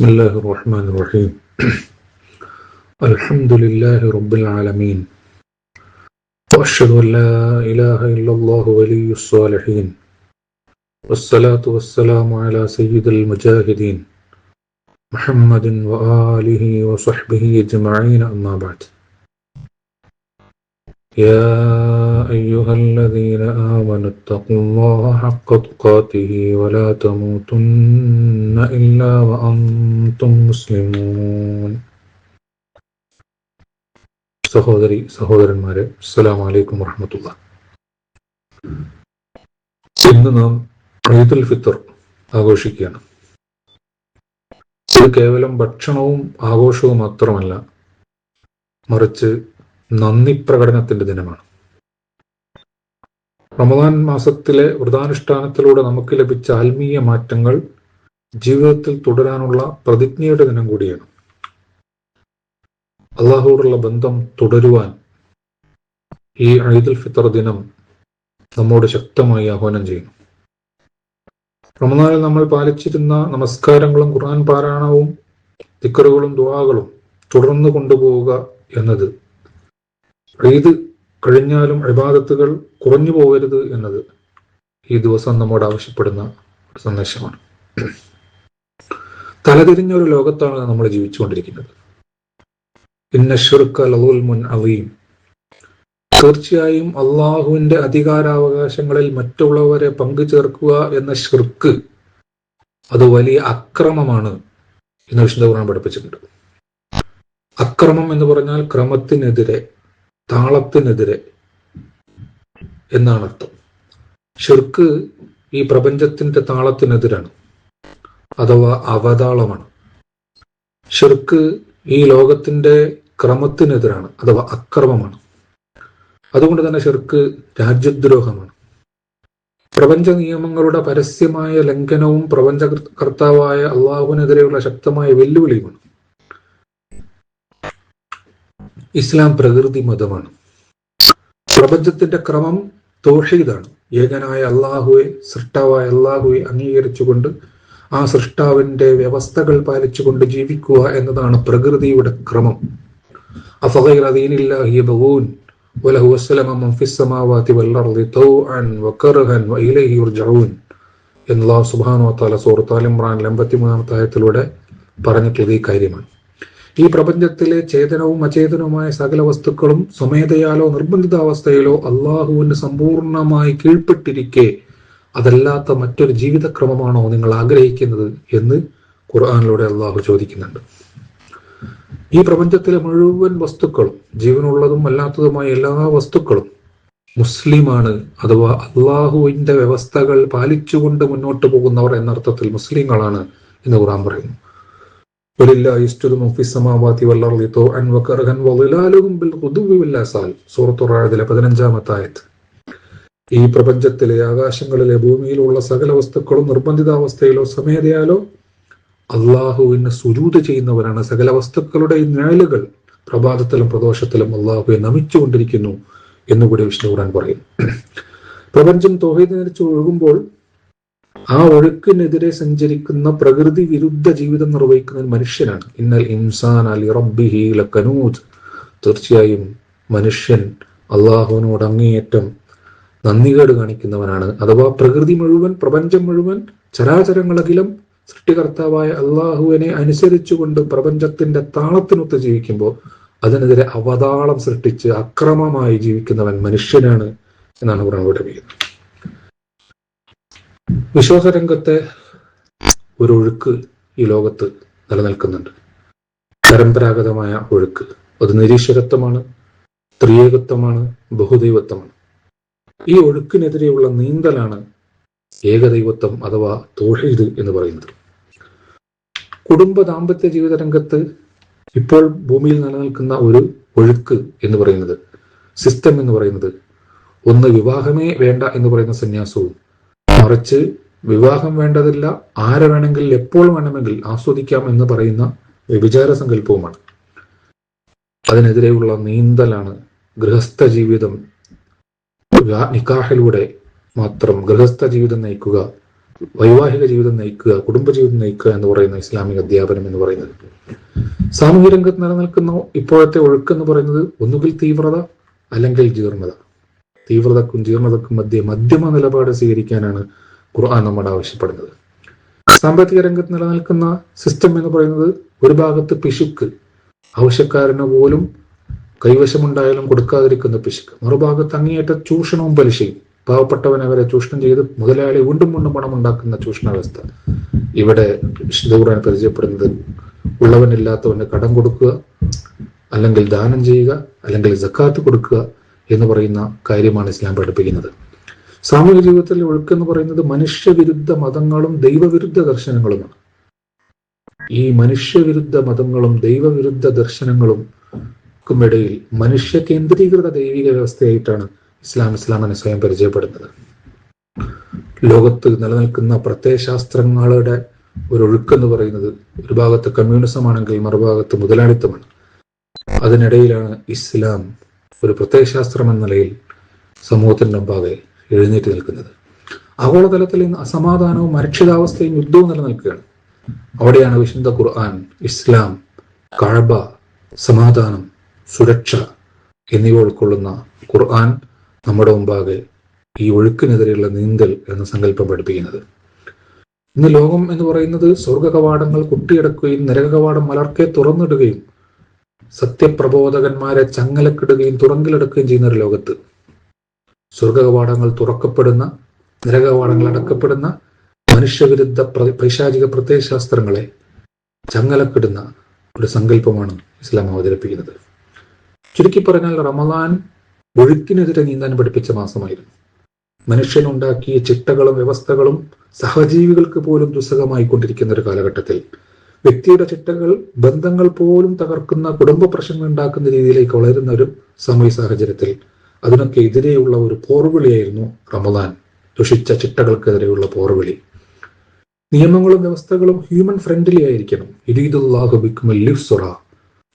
بسم الله الرحمن الرحيم الحمد لله رب العالمين وأشهد أن لا إله إلا الله ولي الصالحين والصلاة والسلام على سيد المجاهدين محمد وآله وصحبه أجمعين أما بعد يا أيها الذين آمنوا اتقوا الله حق تقاته ولا تموتن إلا وأنتم مسلمون. സഹോദരി സഹോദരന്മാരെ, അസ്സലാമു അലൈക്കും വറഹ്മത്തുള്ളാഹി. ഇന്ന് നാം ഈദുൽ ഫിത്ർ ആഘോഷിക്കുകയാണ്. ഇത് കേവലം ഭക്ഷണവും ആഘോഷവും മാത്രമല്ല, മറിച്ച് നന്ദി പ്രകടനത്തിന്റെ ദിനമാണ്. റമദാൻ മാസത്തിലെ വ്രതാനുഷ്ഠാനത്തിലൂടെ നമുക്ക് ലഭിച്ച ആത്മീയ മാറ്റങ്ങൾ ജീവിതത്തിൽ തുടരാനുള്ള പ്രതിജ്ഞയുടെ ദിനം കൂടിയാണ്. അള്ളാഹുവോടുള്ള ബന്ധം തുടരുവാൻ ഈ ഈദുൽ ഫിത്ർ ദിനം നമ്മോട് ശക്തമായി ആഹ്വാനം ചെയ്യുന്നു. റമദാനിൽ നമ്മൾ പാലിച്ചിരുന്ന നമസ്കാരങ്ങളും ഖുർആൻ പാരായണവും ദിക്റുകളും ദുആകളും തുടർന്നു കൊണ്ടുപോവുക എന്നത്, ഈദ് കഴിഞ്ഞാലും ഇബാദത്തുകൾ കുറഞ്ഞു പോകരുത് എന്നത് ഈ ദിവസം നമ്മോട് ആവശ്യപ്പെടുന്ന സന്ദേശമാണ്. തലതിരിഞ്ഞ ഒരു ലോകത്താണ് നമ്മൾ ജീവിച്ചുകൊണ്ടിരിക്കുന്നത്. ഇന്ന ശിർക ലദുൽമുൻ അളീം. തീർച്ചയായും അള്ളാഹുവിന്റെ അധികാരാവകാശങ്ങളിൽ മറ്റുള്ളവരെ പങ്കു ചേർക്കുക എന്ന ശിർക്ക് അത് വലിയ അക്രമമാണ് എന്ന് വിശുദ്ധ ഖുർആൻ പഠിപ്പിച്ചിട്ടുണ്ട്. അക്രമം എന്ന് പറഞ്ഞാൽ ക്രമത്തിനെതിരെ, താളത്തിനെതിരെ എന്നാണ് അർത്ഥം. ശിർക്ക് ഈ പ്രപഞ്ചത്തിന്റെ താളത്തിനെതിരാണ്, അഥവാ അവതാളമാണ്. ശിർക്ക് ഈ ലോകത്തിന്റെ ക്രമത്തിനെതിരാണ്, അഥവാ അക്രമമാണ്. അതുകൊണ്ട് തന്നെ ശിർക്ക് രാജ്യദ്രോഹമാണ്. പ്രപഞ്ച നിയമങ്ങളുടെ പരസ്യമായ ലംഘനവും പ്രപഞ്ചകർത്താവായ അള്ളാഹുവിനെതിരെയുള്ള ശക്തമായ വെല്ലുവിളിയുമാണ്. ഇസ്ലാം പ്രകൃതി മതമാണ്. പ്രപഞ്ചത്തിന്റെ ക്രമം തൗഹീദാണ്. ഏകനായ അള്ളാഹുവെ, സൃഷ്ടാവായ അള്ളാഹുവെ അംഗീകരിച്ചുകൊണ്ട് ആ സൃഷ്ടാവിന്റെ വ്യവസ്ഥകൾ പാലിച്ചുകൊണ്ട് ജീവിക്കുക എന്നതാണ് പ്രകൃതിയുടെ ക്രമം. അഫഗൈറ ദീനില്ലാഹി യബ്ഗൂൻ വലഹു അസ്ലമ മൻ ഫിസ് സമാവാതി വൽ അർളി തൗഅൻ വകർഹൻ വഇലൈഹി യുർജഊൻ എന്ന് അല്ലാഹു സുബ്ഹാനഹു വ തആല സൂറത്ത് ആൽ ഇംറാനിൽ 83-ാമത്തെ ആയത്തിലൂടെ പറഞ്ഞിട്ടുള്ള ഈ കാര്യമാണ്. ഈ പ്രപഞ്ചത്തിലെ ചേതനവും അചേതനവുമായ സകല വസ്തുക്കളും സ്വമേധയാലോ നിർബന്ധിതാവസ്ഥയിലോ അള്ളാഹുവിന് സമ്പൂർണമായി കീഴ്പ്പെട്ടിരിക്കെ അതല്ലാത്ത മറ്റൊരു ജീവിതക്രമമാണോ നിങ്ങൾ ആഗ്രഹിക്കുന്നത് എന്ന് ഖുർആനിലൂടെ അള്ളാഹു ചോദിക്കുന്നുണ്ട്. ഈ പ്രപഞ്ചത്തിലെ മുഴുവൻ വസ്തുക്കളും, ജീവനുള്ളതും അല്ലാത്തതുമായ എല്ലാ വസ്തുക്കളും മുസ്ലിമാണ്, അഥവാ അള്ളാഹുവിന്റെ വ്യവസ്ഥകൾ പാലിച്ചുകൊണ്ട് മുന്നോട്ട് പോകുന്നവർ എന്നർത്ഥത്തിൽ മുസ്ലിങ്ങളാണ് എന്ന് ഖുർആൻ പറയുന്നു. സൂറത്തുർ റഅദിലെ 15-ാമത്തെ ആയത്ത്. ഈ പ്രപഞ്ചത്തിലെ, ആകാശങ്ങളിലെ, ഭൂമിയിലുള്ള സകല വസ്തുക്കളും നിർബന്ധിതാവസ്ഥയിലോ സമേതയാലോ അള്ളാഹുവിന് സുജൂദ് ചെയ്യുന്നവരാണ്. സകല വസ്തുക്കളുടെയും നിഴലുകൾ പ്രഭാതത്തിലും പ്രദോഷത്തിലും അള്ളാഹുവെ നമിച്ചുകൊണ്ടിരിക്കുന്നു എന്നുകൂടി വിഷ്ണു ഖുർആൻ പറയും. പ്രപഞ്ചം തൗഹീദ് നിരച്ച് ഒഴുകുമ്പോൾ ആ ഒഴുക്കിനെതിരെ സഞ്ചരിക്കുന്ന പ്രകൃതി വിരുദ്ധ ജീവിതം നിർവഹിക്കുന്ന മനുഷ്യനാണ്. ഇന്നൽ ഇൻസാന ലിറബ്ബിഹി ലകനൂദ്. തീർച്ചയായും മനുഷ്യൻ അള്ളാഹുവിനോട് അങ്ങേയറ്റം നന്ദികേട് കാണിക്കുന്നവനാണ്. അഥവാ പ്രകൃതി മുഴുവൻ, പ്രപഞ്ചം മുഴുവൻ, ചരാചരങ്ങളകിലും സൃഷ്ടികർത്താവായ അള്ളാഹുവിനെ അനുസരിച്ചുകൊണ്ട് പ്രപഞ്ചത്തിന്റെ താളത്തിനൊത്ത് ജീവിക്കുമ്പോൾ അതിനെതിരെ അവതാളം സൃഷ്ടിച്ച് അക്രമമായി ജീവിക്കുന്നവൻ മനുഷ്യനാണ് എന്നാണ് ഖുർആൻ പഠിപ്പിക്കുന്നത്. വിശ്വാസരംഗത്തെ ഒരു ഒഴുക്ക് ഈ ലോകത്ത് നിലനിൽക്കുന്നുണ്ട്. പരമ്പരാഗതമായ ഒഴുക്ക്. അത് നിരീശ്വരത്വമാണ്, ത്രിയേകത്വമാണ്, ബഹുദൈവത്വമാണ്. ഈ ഒഴുക്കിനെതിരെയുള്ള നീന്തലാണ് ഏകദൈവത്വം അഥവാ തൗഹീദ് എന്ന് പറയുന്നത്. കുടുംബ ദാമ്പത്യ ജീവിത രംഗത്ത് ഇപ്പോൾ ഭൂമിയിൽ നിലനിൽക്കുന്ന ഒരു ഒഴുക്ക് എന്ന് പറയുന്നത്, സിസ്റ്റം എന്ന് പറയുന്നത്, ഒന്ന് വിവാഹമേ വേണ്ട എന്ന് പറയുന്ന സന്യാസവും, മറിച്ച് വിവാഹം വേണ്ടതില്ല, ആരെ വേണമെങ്കിൽ എപ്പോൾ വേണമെങ്കിൽ ആസ്വദിക്കാം എന്ന് പറയുന്ന വ്യഭിചാര സങ്കല്പവുമാണ്. അതിനെതിരെയുള്ള നീന്തലാണ് ഗൃഹസ്ഥ ജീവിതം. നിക്കാഹിലൂടെ മാത്രം ഗൃഹസ്ഥ ജീവിതം നയിക്കുക, വൈവാഹിക ജീവിതം നയിക്കുക, കുടുംബജീവിതം നയിക്കുക എന്ന് പറയുന്ന ഇസ്ലാമിക അധ്യാപനം എന്ന് പറയുന്നത്. സാമൂഹ്യ രംഗത്ത് നിലനിൽക്കുന്ന ഇപ്പോഴത്തെ ഒഴുക്കെന്ന് പറയുന്നത് ഒന്നുകിൽ തീവ്രത അല്ലെങ്കിൽ ജീർണത. തീവ്രതക്കും ജീർണതക്കും മധ്യമ നിലപാട് സ്വീകരിക്കാനാണ് ഖുർആൻ നമ്മോട് ആവശ്യപ്പെടുന്നത്. സാമ്പത്തിക രംഗത്ത് നിലനിൽക്കുന്ന സിസ്റ്റം എന്ന് പറയുന്നത് ഒരു ഭാഗത്ത് പിശുക്ക്, ആവശ്യക്കാരന് പോലും കൈവശമുണ്ടായാലും കൊടുക്കാതിരിക്കുന്ന പിശുക്ക്, മറുഭാഗത്ത് അങ്ങേയറ്റ ചൂഷണവും പലിശയും, പാവപ്പെട്ടവനെ വരെ ചൂഷണം ചെയ്ത് മുതലാളി വീണ്ടും വീണ്ടും പണം ഉണ്ടാക്കുന്ന ചൂഷണാവസ്ഥ. ഇവിടെ വിശുദ്ധ ഖുർആൻ പരിചയപ്പെടുന്നത് ഉള്ളവനില്ലാത്തവന് കടം കൊടുക്കുക, അല്ലെങ്കിൽ ദാനം ചെയ്യുക, അല്ലെങ്കിൽ സക്കാത്ത് കൊടുക്കുക എന്ന് പറയുന്ന കാര്യമാണ് ഇസ്ലാം പഠിപ്പിക്കുന്നത്. സാമൂഹിക ജീവിതത്തിൽ ഒഴുക്കെന്ന് പറയുന്നത് മനുഷ്യവിരുദ്ധ മതങ്ങളും ദൈവവിരുദ്ധ ദർശനങ്ങളുമാണ്. ഈ മനുഷ്യവിരുദ്ധ മതങ്ങളും ദൈവവിരുദ്ധ ദർശനങ്ങളും ഇടയിൽ മനുഷ്യ കേന്ദ്രീകൃത ദൈവിക വ്യവസ്ഥയായിട്ടാണ് ഇസ്ലാമിനെ സ്വയം പരിചയപ്പെടുന്നത്. ലോകത്ത് നിലനിൽക്കുന്ന പ്രത്യയശാസ്ത്രങ്ങളുടെ ഒരു ഒഴുക്കെന്ന് പറയുന്നത് ഒരു ഭാഗത്ത് കമ്മ്യൂണിസം ആണെങ്കിൽ മറുഭാഗത്ത് മുതലാളിത്തമാണ്. അതിനിടയിലാണ് ഇസ്ലാം ഒരു പ്രത്യയശാസ്ത്രം എന്ന നിലയിൽ സമൂഹത്തിന്റെ മുമ്പാകെ എഴുന്നേറ്റ് നിൽക്കുന്നത്. ആഗോളതലത്തിൽ ഇന്ന് അസമാധാനവും അരക്ഷിതാവസ്ഥയും യുദ്ധവും നിലനിൽക്കുകയാണ്. അവിടെയാണ് വിശുദ്ധ ഖുർആൻ ഇസ്ലാം, കഅബ, സമാധാനം, സുരക്ഷ എന്നിവ ഉൾക്കൊള്ളുന്ന ഖുർആൻ നമ്മുടെ മുമ്പാകെ ഈ ഒഴുക്കിനെതിരെയുള്ള നീന്തൽ എന്ന സങ്കല്പം പഠിപ്പിക്കുന്നത്. ഇന്ന് ലോകം എന്ന് പറയുന്നത് സ്വർഗ കവാടങ്ങൾ കുട്ടിയടക്കുകയും നരക കവാടം മലർക്കെ തുറന്നിടുകയും സത്യപ്രബോധകന്മാരെ ചങ്ങലക്കിടുകയും തുറങ്കിലടക്കുകയും ചെയ്യുന്ന ഒരു ലോകത്ത് സ്വർഗ കവാടങ്ങൾ തുറക്കപ്പെടുന്ന, നരക കവാടങ്ങൾ അടക്കപ്പെടുന്ന മനുഷ്യവിരുദ്ധ പൈശാചിക പ്രത്യയശാസ്ത്രങ്ങളെ ചങ്ങലക്കിടുന്ന ഒരു സങ്കല്പമാണ് ഇസ്ലാം അവതരിപ്പിക്കുന്നത്. ചുരുക്കി പറഞ്ഞാൽ റമദാൻ ഒഴുക്കിനെതിരെ നീന്താൻ പഠിപ്പിച്ച മാസമായിരുന്നു. മനുഷ്യനുണ്ടാക്കിയ ചിട്ടകളും വ്യവസ്ഥകളും സഹജീവികൾക്ക് പോലും ദുസ്സഹമായി കൊണ്ടിരിക്കുന്ന ഒരു കാലഘട്ടത്തിൽ വ്യക്തിയുടെ ചിട്ടകൾ, ബന്ധങ്ങൾ പോലും തകർക്കുന്ന, കുടുംബ പ്രശ്നങ്ങൾ ഉണ്ടാക്കുന്ന രീതിയിലേക്ക് വളരുന്ന ഒരു സമയ സാഹചര്യത്തിൽ അതിനൊക്കെ എതിരെയുള്ള ഒരു പോർവിളിയായിരുന്നു റമദാൻ. ദുഷിച്ച ചിട്ടകൾക്കെതിരെയുള്ള പോർവിളി. നിയമങ്ങളും വ്യവസ്ഥകളും ഹ്യൂമൻ ഫ്രണ്ട്ലി ആയിരിക്കണം. യുരീദുല്ലാഹു ബിക്കുമുൽ യുസ്റ.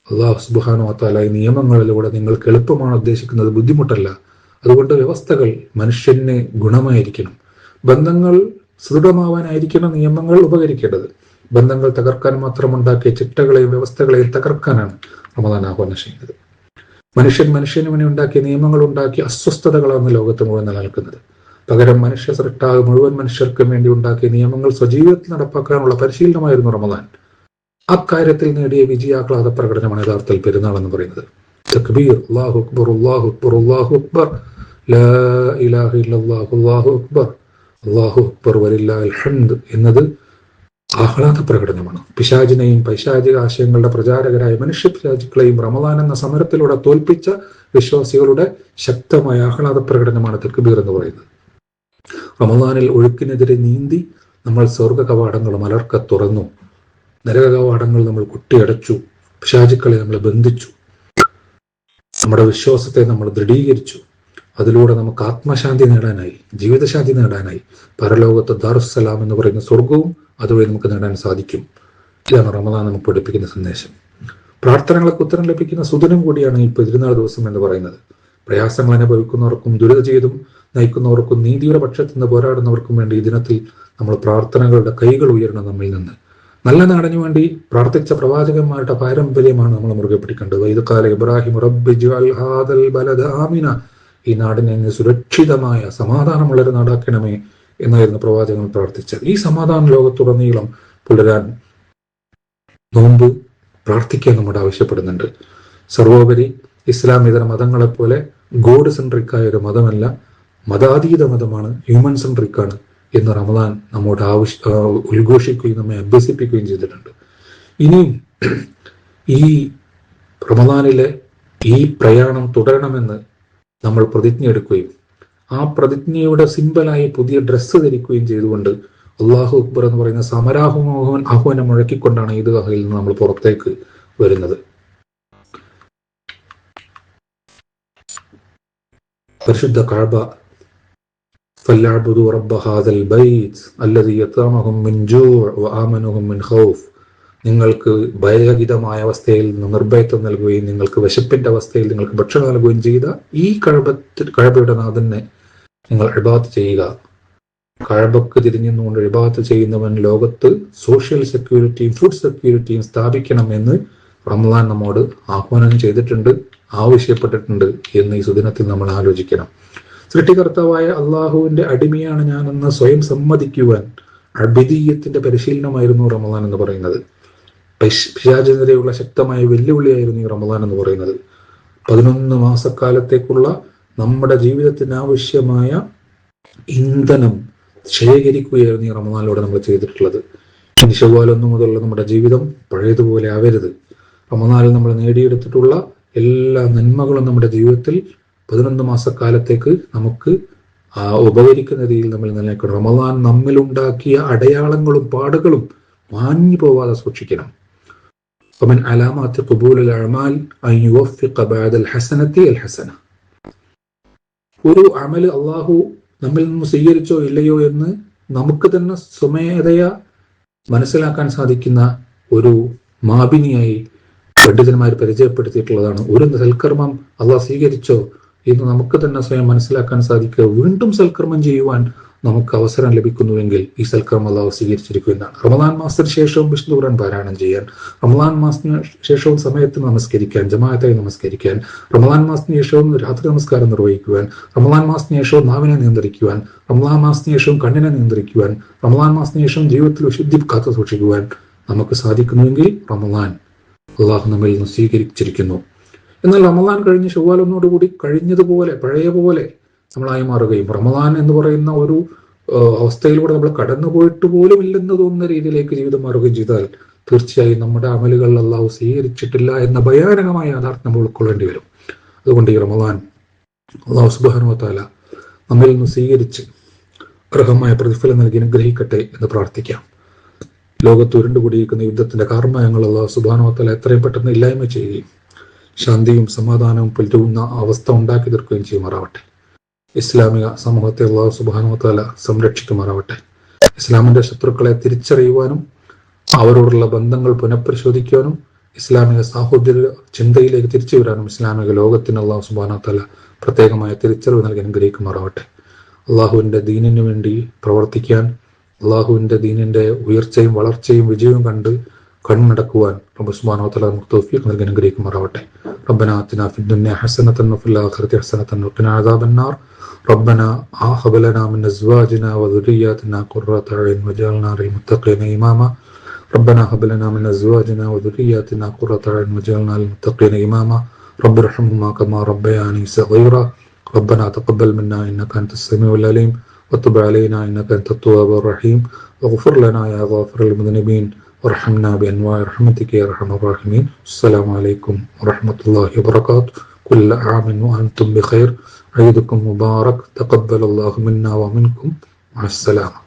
അല്ലാഹു സുബ്ഹാനഹു വ തആല ഈ നിയമങ്ങളിലൂടെ നിങ്ങൾക്ക് എളുപ്പമാണ് ഉദ്ദേശിക്കുന്നത്, ബുദ്ധിമുട്ടല്ല. അതുകൊണ്ട് വ്യവസ്ഥകൾ മനുഷ്യന് ഗുണമായിരിക്കണം. ബന്ധങ്ങൾ സുദൃഢമാവാനായിരിക്കണം നിയമങ്ങൾ ഉപകരിക്കേണ്ടത്. ബന്ധങ്ങൾ തകർക്കാൻ മാത്രം ഉണ്ടാക്കിയ ചിട്ടകളെയും വ്യവസ്ഥകളെയും തകർക്കാനാണ് റമദാൻ ആഹ്വാനം ചെയ്യുന്നത്. മനുഷ്യന് വേണ്ടി ഉണ്ടാക്കിയ നിയമങ്ങൾ ഉണ്ടാക്കിയ അസ്വസ്ഥതകളാണ് ലോകത്ത് മുഴുവൻ നിലനിൽക്കുന്നത്. പകരം മനുഷ്യ സൃഷ്ടാവ് മുഴുവൻ മനുഷ്യർക്കും വേണ്ടി ഉണ്ടാക്കിയ നിയമങ്ങൾ സ്വജീവിതത്തിൽ നടപ്പാക്കാനുള്ള പരിശീലനമായിരുന്നു റമദാൻ. അക്കാര്യത്തിൽ നേടിയ വിജയാഹ്ലാദ പ്രകടനമാണ് യഥാർത്ഥത്തിൽ പെരുന്നാൾ എന്ന് പറയുന്നത്. തക്ബീർ, അല്ലാഹു അക്ബർ, അല്ലാഹു അക്ബർ, അല്ലാഹു അക്ബർ, ലാ ഇലാഹ ഇല്ലല്ലാഹു, അല്ലാഹു അക്ബർ, അല്ലാഹു അക്ബർ വലില്ലാഹിൽ ഹംദ് എന്നത് ആഹ്ലാദ പ്രകടനമാണ്. പിശാചിനെയും പൈശാചിക ആശയങ്ങളുടെ പ്രചാരകരായ മനുഷ്യ പിശാചുക്കളെയും റമദാൻ എന്ന സമരത്തിലൂടെ തോൽപ്പിച്ച വിശ്വാസികളുടെ ശക്തമായ ആഹ്ലാദ പ്രകടനമാണ് തക്ബീർ എന്ന് പറയുന്നത്. റമദാനിൽ ഒഴുക്കിനെതിരെ നീന്തി നമ്മൾ സ്വർഗ കവാടങ്ങൾ മലർക്ക തുറന്നു, നരക കവാടങ്ങൾ നമ്മൾ കുട്ടിയടച്ചു, പിശാചുക്കളെ നമ്മൾ ബന്ധിച്ചു, നമ്മുടെ വിശ്വാസത്തെ നമ്മൾ ദൃഢീകരിച്ചു. അതിലൂടെ നമുക്ക് ആത്മശാന്തി നേടാനായി, ജീവിതശാന്തി നേടാനായി പരലോകത്ത് ദാറുസ്സലാം എന്ന് പറയുന്ന സ്വർഗവും അതുവഴി നമുക്ക് നേടാൻ സാധിക്കും. ഇതാണ് റമദാൻ നമുക്ക് പഠിപ്പിക്കുന്ന സന്ദേശം. പ്രാർത്ഥനകൾക്ക് ഉത്തരം ലഭിക്കുന്ന സുദിനം കൂടിയാണ് ഈ പെരുന്നാൾ ദിവസം എന്ന് പറയുന്നത്. പ്രയാസങ്ങൾ അനുഭവിക്കുന്നവർക്കും ദുരിത ജീവിതം നയിക്കുന്നവർക്കും നീതിയുടെ പക്ഷത്ത് നിന്ന് പോരാടുന്നവർക്കും വേണ്ടി ഈ ദിനത്തിൽ നമ്മൾ പ്രാർത്ഥനകളുടെ കൈകൾ ഉയരണം. നമ്മിൽ നിന്ന് നല്ല നാടിനു വേണ്ടി പ്രാർത്ഥിച്ച പ്രവാചകന്മാരുടെ പാരമ്പര്യമാണ് നമ്മൾ മുറുകെ പിടിക്കേണ്ടത്. ഇത് കാല ഇബ്രാഹിം റബ്ബി ജ്അൽ ഹാദൽ ബലദ ആമിന, ഈ നാടിനെ സുരക്ഷിതമായ സമാധാനമുള്ളൊരു നാടാക്കണമേ എന്നായിരുന്നു പ്രവാചകൻ പ്രാർത്ഥിച്ചത്. ഈ സമാധാന ലോകത്തുടനീളം പുലരാൻ നോമ്പ് പ്രാർത്ഥിക്കാൻ നമ്മോട് ആവശ്യപ്പെടുന്നുണ്ട്. സർവോപരി ഇസ്ലാമിതര മതങ്ങളെപ്പോലെ ഗോഡ് സെൻട്രിക് ആയ ഒരു മതമല്ല, മതാതീത മതമാണ്, ഹ്യൂമൻ സെൻട്രിക് ആണ് എന്ന് റമദാൻ നമ്മോട് ഉദ്ഘോഷിക്കുകയും നമ്മെ അഭ്യസിപ്പിക്കുകയും ചെയ്തിട്ടുണ്ട്. ഇനിയും ഈ റമദാനിലെ ഈ പ്രയാണം തുടരണമെന്ന് നമ്മൾ പ്രതിജ്ഞ എടുക്കുകയും ആ പ്രതിജ്ഞയുടെ സിമ്പലായി പുതിയ ഡ്രസ്സ് ധരിക്കുകയും ചെയ്തുകൊണ്ട് അല്ലാഹു അക്ബർ എന്ന് പറയുന്ന ആഹ്വാനം മുഴക്കിക്കൊണ്ടാണ് ഈദ്ഗാഹിൽ നിന്ന് നമ്മൾ പുറത്തേക്ക് വരുന്നത്. പരിശുദ്ധ കഅബ, ഫല്യഅ്ബുദു റബ്ബ ഹാദൽ ബൈത്ത് അല്ലദീ യത്അമഹും മിൻ ജൂഅ് വആമനഹും മിൻ ഖൗഫ്. നിങ്ങൾക്ക് ഭയരഹിതമായ അവസ്ഥയിൽ നിന്ന് നിർഭയത്വം നൽകുകയും നിങ്ങൾക്ക് വിശപ്പിന്റെ അവസ്ഥയിൽ നിങ്ങൾക്ക് ഭക്ഷണം നൽകുകയും ചെയ്ത ഈ കഅബയുടെ നാഥനെ നിങ്ങൾ ഇബാദത്ത് ചെയ്യുക. കഅബക്ക് തിരിഞ്ഞുകൊണ്ട് ഇബാദത്ത് ചെയ്യുന്നവൻ ലോകത്ത് സോഷ്യൽ സെക്യൂരിറ്റിയും ഫുഡ് സെക്യൂരിറ്റിയും സ്ഥാപിക്കണമെന്ന് റമദാൻ നമ്മോട് ആഹ്വാനം ചെയ്തിട്ടുണ്ട്, ആവശ്യപ്പെട്ടിട്ടുണ്ട് എന്ന് ഈ സുദിനത്തിൽ നമ്മൾ ആലോചിക്കണം. സൃഷ്ടികർത്താവായ അള്ളാഹുവിന്റെ അടിമയാണ് ഞാനെന്ന് സ്വയം സമ്മതിക്കുവാൻ അബിദീയത്തിന്റെ പരിശീലനമായിരുന്നു റമദാൻ എന്ന് പറയുന്നത്. പിശാചിനെതിരെയുള്ള ശക്തമായ വെല്ലുവിളിയായിരുന്നു ഈ റമദാൻ എന്ന് പറയുന്നത്. 11 മാസക്കാലത്തേക്കുള്ള നമ്മുടെ ജീവിതത്തിന് ആവശ്യമായ ഇന്ധനം ശേഖരിക്കുകയായിരുന്നു ഈ റമദാനിലൂടെ നമ്മൾ ചെയ്തിട്ടുള്ളത്. ഇനി ശവ്വാൽ 1 മുതലുള്ള നമ്മുടെ ജീവിതം പഴയതുപോലെ ആവരുത്. റമദാനിൽ നമ്മൾ നേടിയെടുത്തിട്ടുള്ള എല്ലാ നന്മകളും നമ്മുടെ ജീവിതത്തിൽ 11 മാസക്കാലത്തേക്ക് നമുക്ക് ഉപകരിക്കുന്ന രീതിയിൽ നമ്മൾ നിലനിൽക്കണം. റമദാൻ നമ്മിലുണ്ടാക്കിയ അടയാളങ്ങളും പാടുകളും മാഞ്ഞു പോവാതെ സൂക്ഷിക്കണം. ومن علامات قبول الأعمال أن يوفق بعد الحسنة الحسنة. ഒരു അമല് അള്ളാഹു നമ്മിൽ നിന്ന് സ്വീകരിച്ചോ ഇല്ലയോ എന്ന് നമുക്ക് തന്നെ സ്വമേധയാ മനസ്സിലാക്കാൻ സാധിക്കുന്ന ഒരു മാപിനിയായി പണ്ഡിതന്മാർ പരിചയപ്പെടുത്തിയിട്ടുള്ളതാണ്. ഒരു സൽക്കർമ്മം അള്ളാഹ് സ്വീകരിച്ചോ എന്ന് നമുക്ക് തന്നെ സ്വയം മനസ്സിലാക്കാൻ സാധിക്കുക, വീണ്ടും സൽക്കർമ്മം ചെയ്യുവാൻ നമുക്ക് അവസരം ലഭിക്കുന്നുവെങ്കിൽ ഈ സൽക്കർമ്മം അള്ളാഹു സ്വീകരിച്ചിരിക്കുന്നതാണ്. റമദാൻ മാസത്തിന് ശേഷവും വിശുദ്ധ ഖുർആൻ പാരായണം ചെയ്യാൻ, റമദാൻ മാസത്തിന് ശേഷവും സമയത്ത് നമസ്കരിക്കാൻ, ജമാഅത്തായി നമസ്കരിക്കാൻ, റമദാൻ മാസത്തിന് ശേഷവും രാത്രി നമസ്കാരം നിർവഹിക്കുവാൻ, റമദാൻ മാസത്തിന് ശേഷവും നാവിനെ നിയന്ത്രിക്കുവാൻ, റമദാൻ മാസത്തിന് ശേഷവും കണ്ണിനെ നിയന്ത്രിക്കുവാൻ, റമദാൻ മാസത്തിന് ശേഷവും ജീവിതത്തിൽ വിശുദ്ധി കാത്തു സൂക്ഷിക്കുവാൻ നമുക്ക് സാധിക്കുന്നുവെങ്കിൽ റമദാൻ അള്ളാഹു നമ്മിൽ നിന്ന് സ്വീകരിച്ചിരിക്കുന്നു. എന്നാൽ റമദാൻ കഴിഞ്ഞ് ശവ്വാൽ 1 കൂടി കഴിഞ്ഞതുപോലെ പഴയ പോലെ നമ്മളായി മാറുകയും റമദാൻ എന്ന് പറയുന്ന ഒരു അവസ്ഥയിലൂടെ നമ്മൾ കടന്നുപോയിട്ട് പോലും ഇല്ലെന്ന് തോന്നുന്ന രീതിയിലേക്ക് ജീവിതം മാറുകയും ചെയ്താൽ തീർച്ചയായും നമ്മുടെ അമലുകൾ അള്ളാഹു സ്വീകരിച്ചിട്ടില്ല എന്ന ഭയാനകമായ യാഥാർത്ഥ്യം നമ്മൾ ഉൾക്കൊള്ളേണ്ടി വരും. അതുകൊണ്ട് ഈ റമദാൻ അള്ളാഹു സുബ്ഹാനഹു വ തആല നമ്മിൽ നിന്ന് സ്വീകരിച്ച് അർഹമായ പ്രതിഫലം നൽകി അനുഗ്രഹിക്കട്ടെ എന്ന് പ്രാർത്ഥിക്കാം. ലോകത്ത് ഉരുണ്ടുകൂടിയിരിക്കുന്ന യുദ്ധത്തിന്റെ കാർമയങ്ങൾ അള്ളാഹു സുബ്ഹാനഹു വ തആല എത്രയും പെട്ടെന്ന് ഇല്ലായ്മ ചെയ്യുകയും ശാന്തിയും സമാധാനവും പുലരുന്ന അവസ്ഥ ഉണ്ടാക്കി തീർക്കുകയും ചെയ്യുമാറാവട്ടെ. ഇസ്ലാമിക സമൂഹത്തെ അല്ലാഹു സുബ്ഹാനഹു വ തആല സംരക്ഷിക്കുമാറാവട്ടെ. ഇസ്ലാമിന്റെ ശത്രുക്കളെ തിരിച്ചറിയുവാനും അവരോടുള്ള ബന്ധങ്ങൾ പുനഃപരിശോധിക്കുവാനും ഇസ്ലാമിക സാഹോദര്യ ചിന്തയിലേക്ക് തിരിച്ചു വരാനും ഇസ്ലാമിക ലോകത്തിന് അല്ലാഹു സുബ്ഹാനഹു വ തആല പ്രത്യേകമായ തിരിച്ചറിവ് നൽകി അനുഗ്രഹിക്കുമാറാവട്ടെ. അള്ളാഹുവിന്റെ ദീനിനു വേണ്ടി പ്രവർത്തിക്കാൻ, അള്ളാഹുവിന്റെ ദീനിന്റെ ഉയർച്ചയും വളർച്ചയും വിജയവും കണ്ട് കണ്ണടക്കുവാൻ റബ്ബ് സുബ്ഹാനഹു വ തആല നമുക്ക് തൗഫീഖ് നൽകി അനുഗ്രഹിക്കുമാറാവട്ടെ. ربنا آتنا في الدنيا حسنة وفي الآخرة حسنة وقنا عذاب النار. ربنا هب لنا من أزواجنا وذرياتنا قرة أعين واجعلنا للمتقين إماما. ربنا هب لنا من أزواجنا وذرياتنا قرة أعين واجعلنا للمتقين إماما. رب ارحمهما كما ربياني صغيرا. ربنا تقبل منا إنك أنت السميع العليم وتب علينا إنك أنت التواب الرحيم واغفر لنا يا غافر المذنبين وارحمنا بأنواع رحمتك يا أرحم الراحمين. السلام عليكم ورحمة الله وبركاته. كل عام وأنتم بخير. عيدكم مبارك. تقبل الله منا ومنكم. مع السلامة.